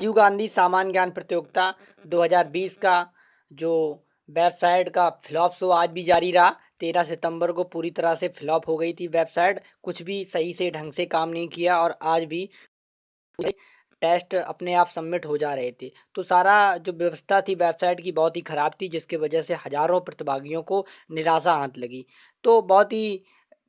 राजीव गांधी सामान्य ज्ञान प्रतियोगिता 2020 का जो वेबसाइट का फ्लॉप शो आज भी जारी रहा। 13 सितंबर को पूरी तरह से फ्लॉप हो गई थी वेबसाइट। कुछ भी सही से ढंग से काम नहीं किया और आज भी टेस्ट अपने आप सबमिट हो जा रहे थे। तो सारा जो व्यवस्था थी वेबसाइट की बहुत ही खराब थी, जिसकी वजह से हजारों प्रतिभागियों को निराशा हाथ लगी। तो बहुत ही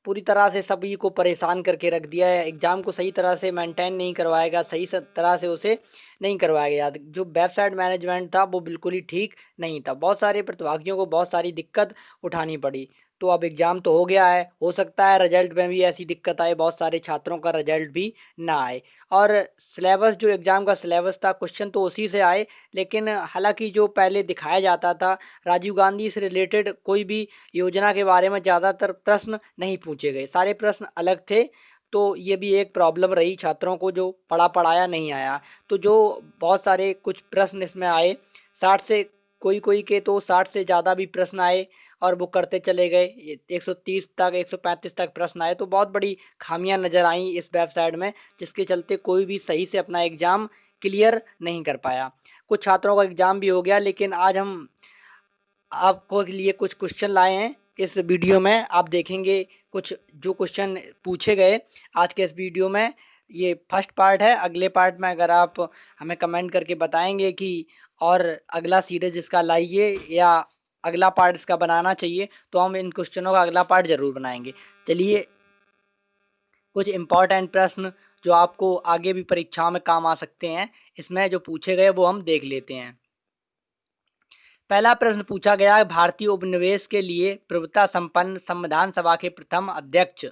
पूरी तरह से सभी को परेशान करके रख दिया है। एग्जाम को सही तरह से मेंटेन नहीं करवाएगा, सही तरह से उसे नहीं करवाया गया। जो वेबसाइट मैनेजमेंट था वो बिल्कुल ही ठीक नहीं था। बहुत सारे प्रतिभागियों को बहुत सारी दिक्कत उठानी पड़ी। तो अब एग्जाम तो हो गया है, हो सकता है रिजल्ट में भी ऐसी दिक्कत आए, बहुत सारे छात्रों का रिजल्ट भी ना आए। और सिलेबस जो एग्जाम का सिलेबस था, क्वेश्चन तो उसी से आए, लेकिन हालांकि जो पहले दिखाया जाता था राजीव गांधी से रिलेटेड कोई भी योजना के बारे में ज़्यादातर प्रश्न नहीं पूछे गए, सारे प्रश्न अलग थे। तो ये भी एक प्रॉब्लम रही छात्रों को, जो पढ़ा पढ़ाया नहीं आया। तो जो बहुत सारे कुछ प्रश्न इसमें आए, 60 से कोई कोई के तो 60 से ज़्यादा भी प्रश्न आए और वो करते चले गए। 130 तक 135 तक प्रश्न आए। तो बहुत बड़ी खामियां नज़र आई इस वेबसाइट में, जिसके चलते कोई भी सही से अपना एग्ज़ाम क्लियर नहीं कर पाया। कुछ छात्रों का एग्ज़ाम भी हो गया, लेकिन आज हम आपको लिए कुछ क्वेश्चन लाए हैं। इस वीडियो में आप देखेंगे कुछ जो क्वेश्चन पूछे गए आज के इस वीडियो में। ये फर्स्ट पार्ट है। अगले पार्ट में अगर आप हमें कमेंट करके बताएंगे कि और अगला सीरीज इसका लाइए या अगला पार्ट इसका बनाना चाहिए, तो हम इन क्वेश्चनों का अगला पार्ट जरूर बनाएंगे। चलिए, कुछ इम्पोर्टेंट प्रश्न जो आपको आगे भी परीक्षाओं में काम आ सकते हैं, इसमें जो पूछे गए वो हम देख लेते हैं। पहला प्रश्न पूछा गया है, भारतीय उपनिवेश के लिए प्रभुता संपन्न संविधान सभा के प्रथम अध्यक्ष।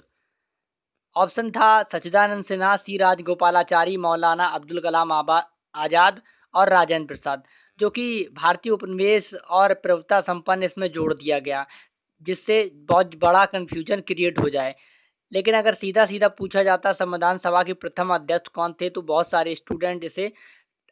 ऑप्शन था सच्चिदानंद सिन्हा, सी राजगोपालाचारी, मौलाना अब्दुल कलाम आजाद और राजेंद्र प्रसाद। जो कि भारतीय उपनिवेश और प्रभुता संपन्न इसमें जोड़ दिया गया, जिससे बहुत बड़ा कंफ्यूजन क्रिएट हो जाए। लेकिन अगर सीधा सीधा पूछा जाता संविधान सभा के प्रथम अध्यक्ष कौन थे, तो बहुत सारे स्टूडेंट इसे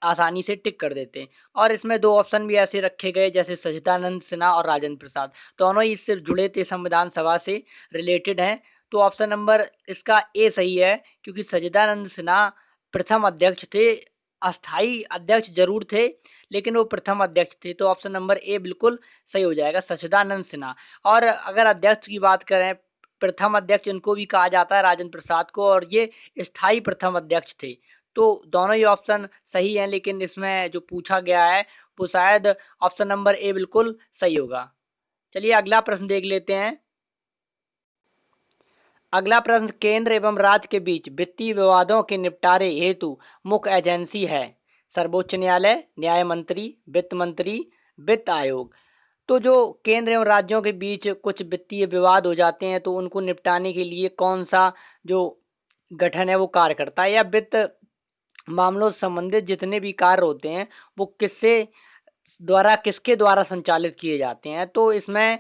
आसानी से टिक कर देते हैं। और इसमें दो ऑप्शन भी ऐसे रखे गए जैसे सच्चिदानंद सिन्हा और राजेंद्र प्रसाद, दोनों ही इससे जुड़े थे, संविधान सभा से रिलेटेड हैं। तो ऑप्शन नंबर इसका ए सही है, क्योंकि सच्चिदानंद सिन्हा प्रथम अध्यक्ष थे। अस्थाई अध्यक्ष जरूर थे, लेकिन वो प्रथम अध्यक्ष थे। तो ऑप्शन नंबर ए बिल्कुल सही हो जाएगा, सच्चिदानंद सिन्हा। और अगर अध्यक्ष की बात करें, प्रथम अध्यक्ष इनको भी कहा जाता है, राजेंद्र प्रसाद को, और ये स्थायी प्रथम अध्यक्ष थे। तो दोनों ही ऑप्शन सही हैं, लेकिन इसमें जो पूछा गया है वो शायद ऑप्शन नंबर ए बिल्कुल सही होगा। चलिए अगला प्रश्न देख लेते हैं। अगला प्रश्न, केंद्र एवं राज्य के बीच वित्तीय विवादों के निपटारे हेतु मुख्य एजेंसी है। सर्वोच्च न्यायालय, न्याय मंत्री, वित्त मंत्री, वित्त आयोग। तो जो केंद्र एवं राज्यों के बीच कुछ वित्तीय विवाद हो जाते हैं, तो उनको निपटाने के लिए कौन सा जो गठन है वो कार्य करता है, या वित्त मामलों से संबंधित जितने भी कार्य होते हैं वो किसके द्वारा संचालित किए जाते हैं। तो इसमें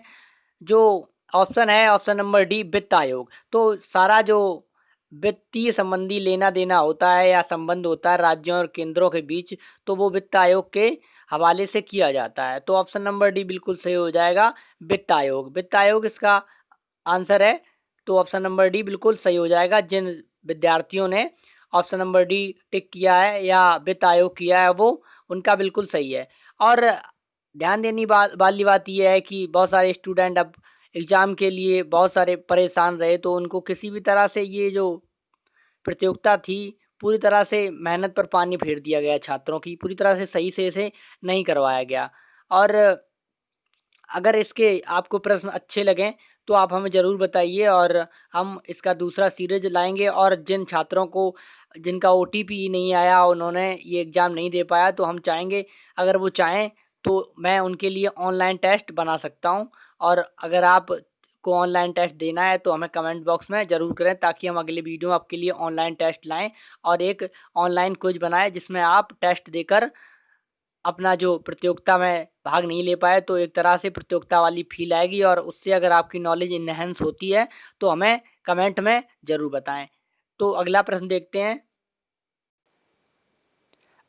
जो ऑप्शन है, ऑप्शन नंबर डी, वित्त आयोग। तो सारा जो वित्तीय संबंधी लेना देना होता है या संबंध होता है राज्यों और केंद्रों के बीच, तो वो वित्त आयोग के हवाले से किया जाता है। तो ऑप्शन नंबर डी बिल्कुल सही हो जाएगा, वित्त आयोग। वित्त आयोग इसका आंसर है। तो ऑप्शन नंबर डी बिल्कुल सही हो जाएगा। जिन विद्यार्थियों ने ऑप्शन नंबर डी टिक किया है या वित्त आयोग किया है, वो उनका बिल्कुल सही है। और ध्यान देने वाली बात यह है कि बहुत सारे स्टूडेंट अब एग्जाम के लिए बहुत सारे परेशान रहे, तो उनको किसी भी तरह से ये जो प्रतियोगिता थी, पूरी तरह से मेहनत पर पानी फेर दिया गया। छात्रों की पूरी तरह से सही से इसे नहीं करवाया गया। और अगर इसके आपको प्रश्न अच्छे लगें तो आप हमें ज़रूर बताइए, और हम इसका दूसरा सीरीज लाएंगे। और जिन छात्रों को जिनका OTP नहीं आया, उन्होंने ये एग्ज़ाम नहीं दे पाया, तो हम चाहेंगे, अगर वो चाहें तो मैं उनके लिए ऑनलाइन टेस्ट बना सकता हूँ। और अगर आप को ऑनलाइन टेस्ट देना है तो हमें कमेंट बॉक्स में ज़रूर करें, ताकि हम अगले वीडियो में आपके लिए ऑनलाइन टेस्ट लाएं और एक ऑनलाइन क्विज बनाएं, जिसमें आप टेस्ट देकर अपना जो प्रतियोगिता में भाग नहीं ले पाए, तो एक तरह से प्रतियोगिता वाली फील आएगी। और उससे अगर आपकी नॉलेज इनहेंस होती है तो हमें कमेंट में ज़रूर बताएं। तो अगला प्रश्न देखते हैं।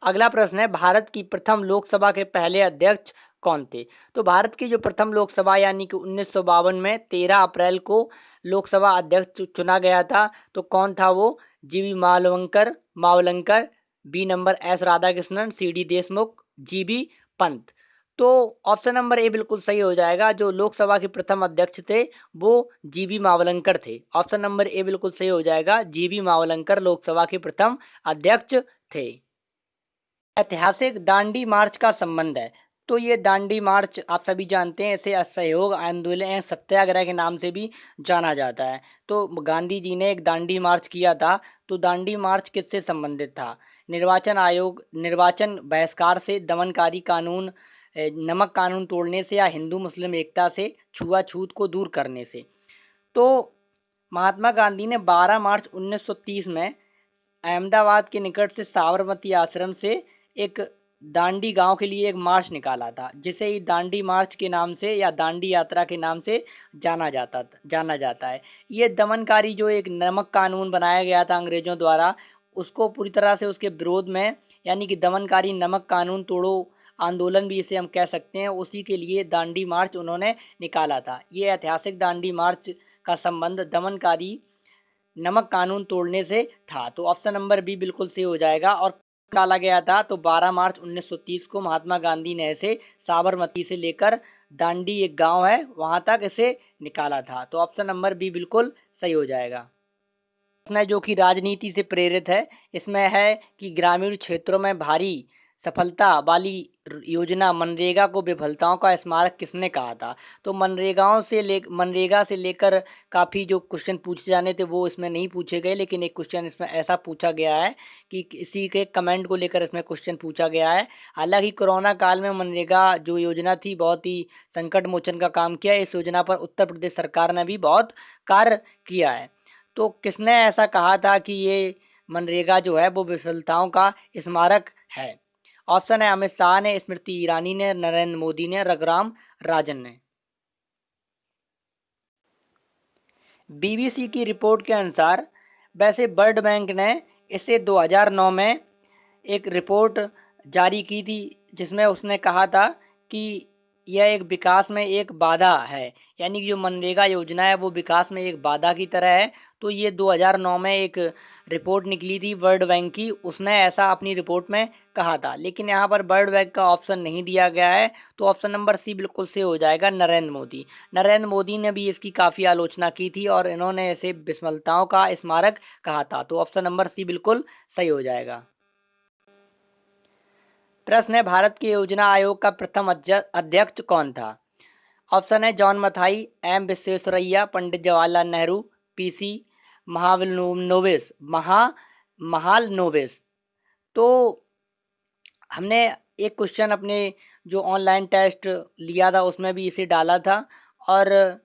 अगला प्रश्न है, भारत की प्रथम लोकसभा के पहले अध्यक्ष कौन थे। तो भारत की जो प्रथम लोकसभा यानी कि 1952 में 13 अप्रैल को लोकसभा अध्यक्ष चुना गया था। तो कौन था वो? G V Malvankar, Mavalankar, B number S Radhakrishnan, C D Deshmukh, G B Pant. तो ऑप्शन नंबर ए बिल्कुल सही हो जाएगा। जो लोकसभा के प्रथम अध्यक्ष थे वो जी बी मावलंकर थे। ऑप्शन नंबर ए बिल्कुल सही हो जाएगा। जी बी मावलंकर लोकसभा के प्रथम अध्यक्ष थे। ऐतिहासिक दांडी मार्च का संबंध है। तो ये दांडी मार्च आप सभी जानते हैं, इसे असहयोग आंदोलन या सत्याग्रह के नाम से भी जाना जाता है। तो गांधी जी ने एक दांडी मार्च किया था। तो दांडी मार्च किससे संबंधित था? निर्वाचन आयोग, निर्वाचन बहिष्कार से, दमनकारी कानून, नमक कानून तोड़ने से, या हिंदू मुस्लिम एकता से, छुआछूत को दूर करने से। तो महात्मा गांधी ने 12 मार्च 1930 में अहमदाबाद के निकट से साबरमती आश्रम से एक दांडी गांव के लिए एक मार्च निकाला था, जिसे ही दांडी मार्च के नाम से या दांडी यात्रा के नाम से जाना जाता है। ये दमनकारी जो एक नमक कानून बनाया गया था अंग्रेजों द्वारा, उसको पूरी तरह से उसके विरोध में, यानी कि दमनकारी नमक कानून तोड़ो आंदोलन भी इसे हम कह सकते हैं, उसी के लिए दांडी मार्च उन्होंने निकाला था। ये ऐतिहासिक दांडी मार्च का संबंध दमनकारी नमक कानून तोड़ने से था। तो ऑप्शन नंबर बी बिल्कुल सही हो जाएगा। और निकाला गया था तो 12 मार्च 1930 को महात्मा गांधी ने इसे साबरमती से लेकर दांडी एक गांव है वहां तक इसे निकाला था। तो ऑप्शन नंबर बी बिल्कुल सही हो जाएगा। प्रश्न है जो कि राजनीति से प्रेरित है। इसमें है कि ग्रामीण क्षेत्रों में भारी सफलता वाली योजना मनरेगा को विफलताओं का स्मारक किसने कहा था? तो मनरेगा से लेकर काफ़ी जो क्वेश्चन पूछे जाने थे वो इसमें नहीं पूछे गए, लेकिन एक क्वेश्चन इसमें ऐसा पूछा गया है कि किसी के कमेंट को लेकर इसमें क्वेश्चन पूछा गया है। हालांकि कोरोना काल में मनरेगा जो योजना थी बहुत ही संकट मोचन का काम किया। इस योजना पर उत्तर प्रदेश सरकार ने भी बहुत कार्य किया है। तो किसने ऐसा कहा था कि ये मनरेगा जो है वो विफलताओं का स्मारक है? ऑप्शन है अमित शाह ने, स्मृति ईरानी ने, नरेंद्र मोदी ने, रघुराम राजन ने। बीबीसी की रिपोर्ट के अनुसार वैसे वर्ल्ड बैंक ने इसे 2009 में एक रिपोर्ट जारी की थी, जिसमें उसने कहा था कि यह एक विकास में एक बाधा है, यानी कि जो मनरेगा योजना है वो विकास में एक बाधा की तरह है। तो ये 2009 में एक रिपोर्ट निकली थी वर्ल्ड बैंक की, उसने ऐसा अपनी रिपोर्ट में कहा था। लेकिन यहाँ पर वर्ल्ड बैंक का ऑप्शन नहीं दिया गया है। तो ऑप्शन नंबर सी बिल्कुल से हो जाएगा, नरेंद्र मोदी। नरेंद्र मोदी ने भी इसकी काफ़ी आलोचना की थी और इन्होंने इसे विफलताओं का स्मारक कहा था। तो ऑप्शन नंबर सी बिल्कुल सही हो जाएगा। प्रश्न है भारत के योजना आयोग का प्रथम अध्यक्ष कौन था? ऑप्शन है John Mathai, M Visvesvaraya, Pandit Jawaharlal Nehru, PC Mahalanobis Mahalanobis. तो हमने एक क्वेश्चन अपने जो ऑनलाइन टेस्ट लिया था उसमें भी इसे डाला था, और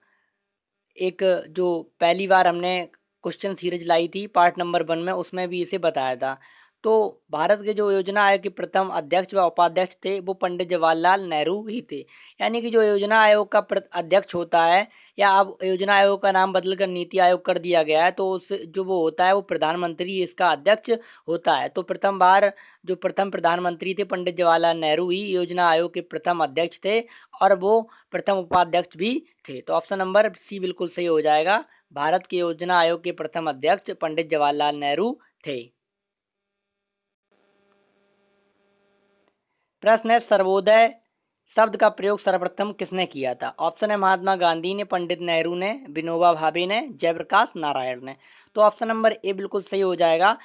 एक जो पहली बार हमने क्वेश्चन सीरीज लाई थी पार्ट नंबर 1 में, उसमें भी इसे बताया था। तो भारत के जो योजना आयोग के प्रथम अध्यक्ष व उपाध्यक्ष थे वो पंडित जवाहरलाल नेहरू ही थे। यानी कि जो योजना आयोग का अध्यक्ष होता है, या अब योजना आयोग का नाम बदलकर नीति आयोग कर दिया गया है, तो उस जो वो होता है वो प्रधानमंत्री इसका अध्यक्ष होता है। तो प्रथम बार जो प्रथम प्रधानमंत्री थे पंडित जवाहरलाल नेहरू ही योजना आयोग के प्रथम अध्यक्ष थे, और वो प्रथम उपाध्यक्ष भी थे। तो ऑप्शन नंबर सी बिल्कुल सही हो जाएगा। भारत के योजना आयोग के प्रथम अध्यक्ष पंडित जवाहरलाल नेहरू थे। प्रश्न है सर्वोदय शब्द का प्रयोग सर्वप्रथम किसने किया था? ऑप्शन है महात्मा गांधी ने, पंडित नेहरू ने, विनोबा भावे ने, जयप्रकाश नारायण ने। तो ऑप्शन नंबर ए बिल्कुल सही हो जाएगा।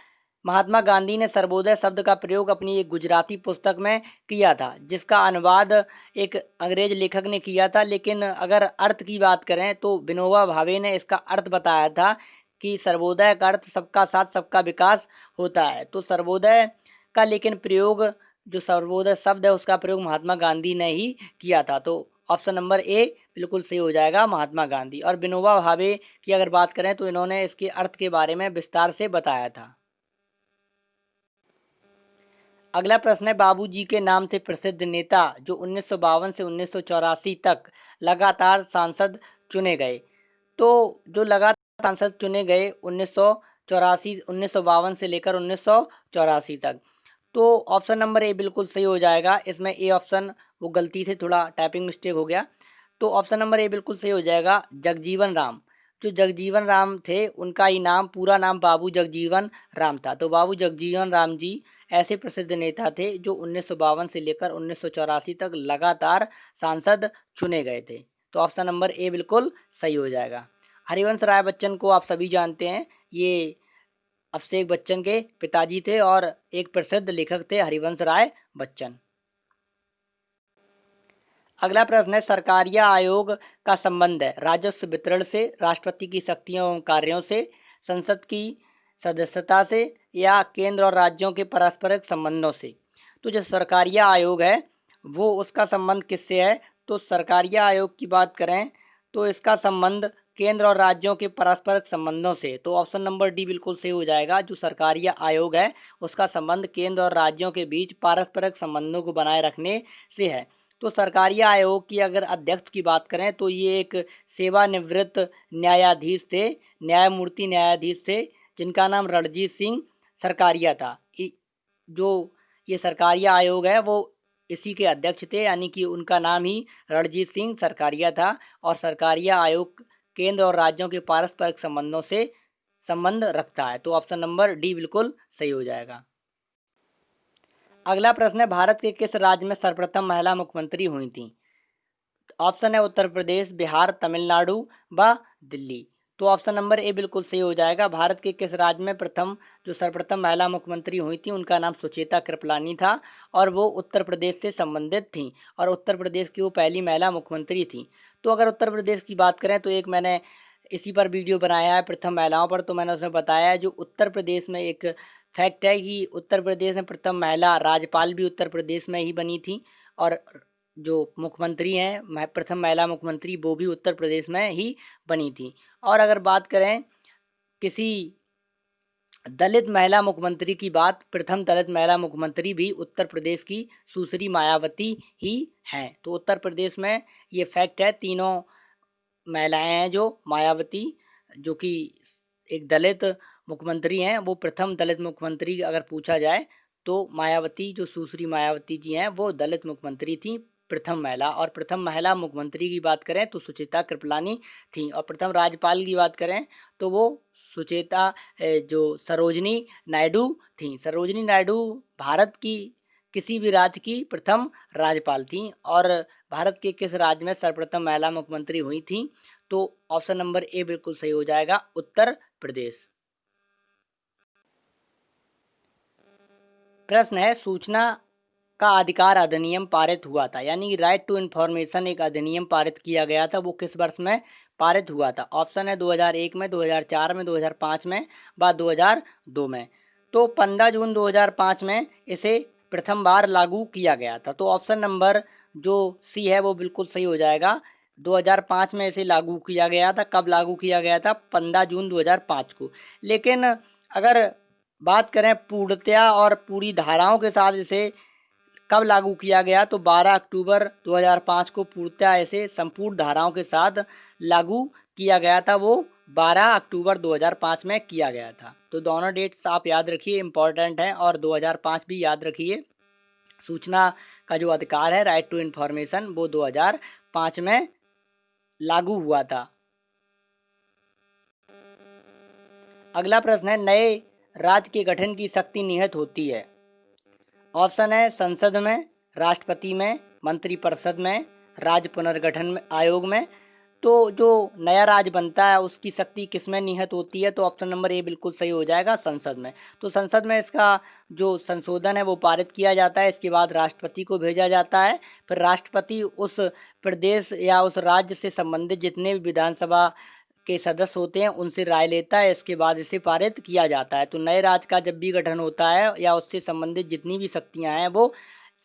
महात्मा गांधी ने सर्वोदय शब्द का प्रयोग अपनी एक गुजराती पुस्तक में किया था, जिसका अनुवाद एक अंग्रेज लेखक ने किया था। लेकिन अगर अर्थ की बात करें तो विनोबा भावे ने इसका अर्थ बताया था कि सर्वोदय का अर्थ सबका साथ सबका विकास होता है। तो सर्वोदय का लेकिन प्रयोग, जो सर्वोदय शब्द है उसका प्रयोग महात्मा गांधी ने ही किया था। तो ऑप्शन नंबर ए बिल्कुल सही हो जाएगा, महात्मा गांधी। और विनोबा भावे की अगर बात करें तो इन्होंने इसके अर्थ के बारे में विस्तार से बताया था। अगला प्रश्न है बाबूजी के नाम से प्रसिद्ध नेता जो 1952 से 1984 तक लगातार सांसद चुने गए। तो जो लगातार सांसद चुने गए 1952 से लेकर 1984 तक, तो ऑप्शन नंबर ए बिल्कुल सही हो जाएगा। इसमें ए ऑप्शन वो गलती से थोड़ा टाइपिंग मिस्टेक हो गया। तो ऑप्शन नंबर ए बिल्कुल सही हो जाएगा, जगजीवन राम। जो जगजीवन राम थे उनका ही नाम, पूरा नाम बाबू जगजीवन राम था। तो बाबू जगजीवन राम जी ऐसे प्रसिद्ध नेता थे जो 1952 से लेकर 1984 तक लगातार सांसद चुने गए थे। तो ऑप्शन नंबर ए बिल्कुल सही हो जाएगा। हरिवंश राय बच्चन को आप सभी जानते हैं, ये अभिषेक बच्चन के पिताजी थे और एक प्रसिद्ध लेखक थे हरिवंश राय बच्चन। अगला प्रश्न है, सरकारिया आयोग का संबंध है राजस्व वितरण से, राष्ट्रपति की शक्तियों एवं कार्यों से, संसद की सदस्यता से, या केंद्र और राज्यों के पारस्परिक संबंधों से। तो जो सरकारिया आयोग है वो उसका संबंध किससे है? तो सरकारिया आयोग की बात करें तो इसका संबंध केंद्र और राज्यों के पारस्परिक संबंधों से। तो ऑप्शन नंबर डी बिल्कुल सही हो जाएगा। जो सरकारिया आयोग है उसका संबंध केंद्र और राज्यों के बीच पारस्परिक संबंधों को बनाए रखने से है। तो सरकारिया आयोग की अगर अध्यक्ष की बात करें तो ये एक सेवानिवृत्त न्यायाधीश थे, न्यायमूर्ति न्यायाधीश थे, जिनका नाम रणजीत सिंह सरकारिया था। जो ये सरकारिया आयोग है वो इसी के अध्यक्ष थे, यानी कि उनका नाम ही रणजीत सिंह सरकारिया था। और सरकारिया आयोग केंद्र और राज्यों के पारस्परिक संबंधों से संबंध रखता है। तो ऑप्शन नंबर डी बिल्कुल सही हो जाएगा। अगला प्रश्न है, भारत के किस राज्य में सर्वप्रथम महिला मुख्यमंत्री हुई थी? ऑप्शन है उत्तर प्रदेश, बिहार, तमिलनाडु व दिल्ली। तो ऑप्शन नंबर ए बिल्कुल सही हो जाएगा। भारत के किस राज्य में जो सर्वप्रथम महिला मुख्यमंत्री हुई थी उनका नाम सुचेता कृपलानी था और वो उत्तर प्रदेश से संबंधित थी और उत्तर प्रदेश की वो पहली महिला मुख्यमंत्री थी। तो अगर उत्तर प्रदेश की बात करें तो एक मैंने इसी पर वीडियो बनाया है प्रथम महिलाओं पर, तो मैंने उसमें बताया है जो उत्तर प्रदेश में एक फैक्ट है कि उत्तर प्रदेश में प्रथम महिला राज्यपाल भी उत्तर प्रदेश में ही बनी थी और जो मुख्यमंत्री हैं प्रथम महिला मुख्यमंत्री वो भी उत्तर प्रदेश में ही बनी थी। और अगर बात करें किसी दलित महिला मुख्यमंत्री की बात, प्रथम दलित महिला मुख्यमंत्री भी उत्तर प्रदेश की सुश्री मायावती ही हैं। तो उत्तर प्रदेश में ये फैक्ट है, तीनों महिलाएं हैं जो मायावती जो कि एक दलित मुख्यमंत्री हैं, वो प्रथम दलित मुख्यमंत्री अगर पूछा जाए तो मायावती जो सुश्री मायावती जी हैं वो दलित मुख्यमंत्री थी प्रथम महिला। और प्रथम महिला मुख्यमंत्री की बात करें तो सुचेता कृपलानी थी और प्रथम राज्यपाल की बात करें तो वो सुचेता जो सरोजनी नायडू थी। सरोजनी नायडू भारत की किसी भी राज्य की प्रथम राज्यपाल थी। और भारत के किस राज्य में सर्वप्रथम महिला मुख्यमंत्री हुई थी? तो ऑप्शन नंबर ए बिल्कुल सही हो जाएगा, उत्तर प्रदेश। प्रश्न है, सूचना का अधिकार अधिनियम पारित हुआ था, यानी राइट टू इंफॉर्मेशन एक अधिनियम पारित किया गया था, वो किस वर्ष में पारित हुआ था? ऑप्शन है 2001 में, 2004 में, 2005 में व 2002 में। तो 15 जून 2005 में इसे प्रथम बार लागू किया गया था। तो ऑप्शन नंबर जो सी है वो बिल्कुल सही हो जाएगा। 2005 में इसे लागू किया गया था। कब लागू किया गया था? 15 जून 2005 को। लेकिन अगर बात करें पूर्णतया और पूरी धाराओं के साथ इसे कब लागू किया गया तो 12 अक्टूबर 2005 को पूर्णतया इसे संपूर्ण धाराओं के साथ लागू किया गया था। वो 12 अक्टूबर 2005 में किया गया था। तो दोनों डेट्स आप याद रखिए, इंपॉर्टेंट है, और 2005 भी याद रखिए। सूचना का जो अधिकार है राइट टू इंफॉर्मेशन वो 2005 में लागू हुआ था। अगला प्रश्न है, नए राज्य के गठन की शक्ति निहित होती है। ऑप्शन है संसद में, राष्ट्रपति में, मंत्रिपरिषद में, राज्य पुनर्गठन आयोग में। तो जो नया राज्य बनता है उसकी शक्ति किसमें निहित होती है? तो ऑप्शन नंबर ए बिल्कुल सही हो जाएगा, संसद में। तो संसद में इसका जो संशोधन है वो पारित किया जाता है, इसके बाद राष्ट्रपति को भेजा जाता है, फिर राष्ट्रपति उस प्रदेश या उस राज्य से संबंधित जितने भी विधानसभा के सदस्य होते हैं उनसे राय लेता है, इसके बाद इसे पारित किया जाता है। तो नए राज्य का जब भी गठन होता है या उससे संबंधित जितनी भी शक्तियां हैं वो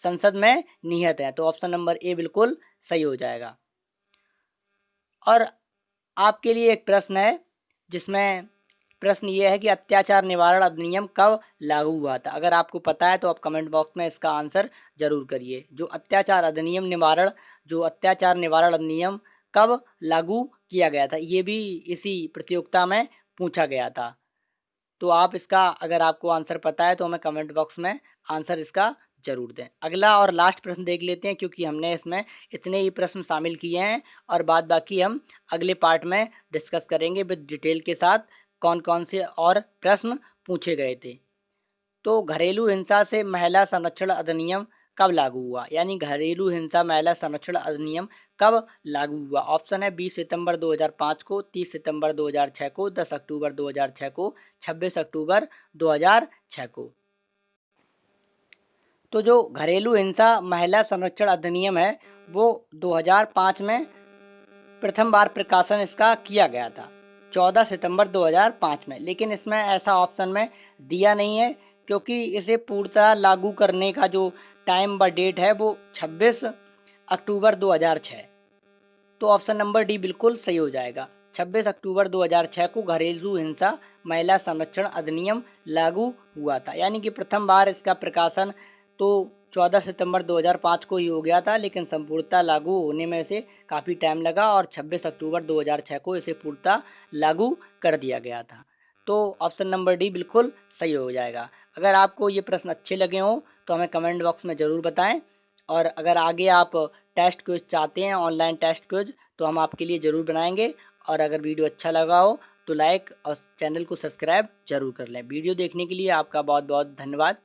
संसद में निहित है। तो ऑप्शन नंबर ए बिल्कुल सही हो जाएगा। और आपके लिए एक प्रश्न है जिसमें प्रश्न ये है कि अत्याचार निवारण अधिनियम कब लागू हुआ था? अगर आपको पता है तो आप कमेंट बॉक्स में इसका आंसर जरूर करिए। जो अत्याचार निवारण अधिनियम कब लागू किया गया था, ये भी इसी प्रतियोगिता में पूछा गया था। तो आप इसका अगर आपको आंसर पता है तो हमें कमेंट बॉक्स में आंसर इसका जरूर दें। अगला और लास्ट प्रश्न देख लेते हैं क्योंकि हमने इसमें इतने ही प्रश्न शामिल किए हैं और बाद बाकी हम अगले पार्ट में डिस्कस करेंगे विद डिटेल के साथ कौन कौन से और प्रश्न पूछे गए थे। तो घरेलू हिंसा से महिला संरक्षण अधिनियम कब लागू हुआ, यानी घरेलू हिंसा महिला संरक्षण अधिनियम कब लागू हुआ? ऑप्शन है 20 सितंबर 2005 को, 30 सितंबर 2006 को, 10 अक्टूबर 2006 को, 26 अक्टूबर 2006 को। तो जो घरेलू हिंसा महिला संरक्षण अधिनियम है वो 2005 में प्रथम बार प्रकाशन इसका किया गया था 14 सितंबर 2005 में, लेकिन इसमें ऐसा ऑप्शन में दिया नहीं है क्योंकि इसे पूर्णतः लागू करने का जो टाइम व डेट है वो 26 अक्टूबर 2006। तो ऑप्शन नंबर डी बिल्कुल सही हो जाएगा। 26 अक्टूबर 2006 को घरेलू हिंसा महिला संरक्षण अधिनियम लागू हुआ था, यानी कि प्रथम बार इसका प्रकाशन तो 14 सितंबर 2005 को ही हो गया था, लेकिन संपूर्णतः लागू होने में इसे काफ़ी टाइम लगा और 26 अक्टूबर 2006 को इसे पूर्णतः लागू कर दिया गया था। तो ऑप्शन नंबर डी बिल्कुल सही हो जाएगा। अगर आपको ये प्रश्न अच्छे लगे हों तो हमें कमेंट बॉक्स में ज़रूर बताएं, और अगर आगे आप टेस्ट क्विज चाहते हैं, ऑनलाइन टेस्ट क्विज, तो हम आपके लिए ज़रूर बनाएंगे। और अगर वीडियो अच्छा लगा हो तो लाइक और चैनल को सब्सक्राइब जरूर कर लें। वीडियो देखने के लिए आपका बहुत बहुत धन्यवाद।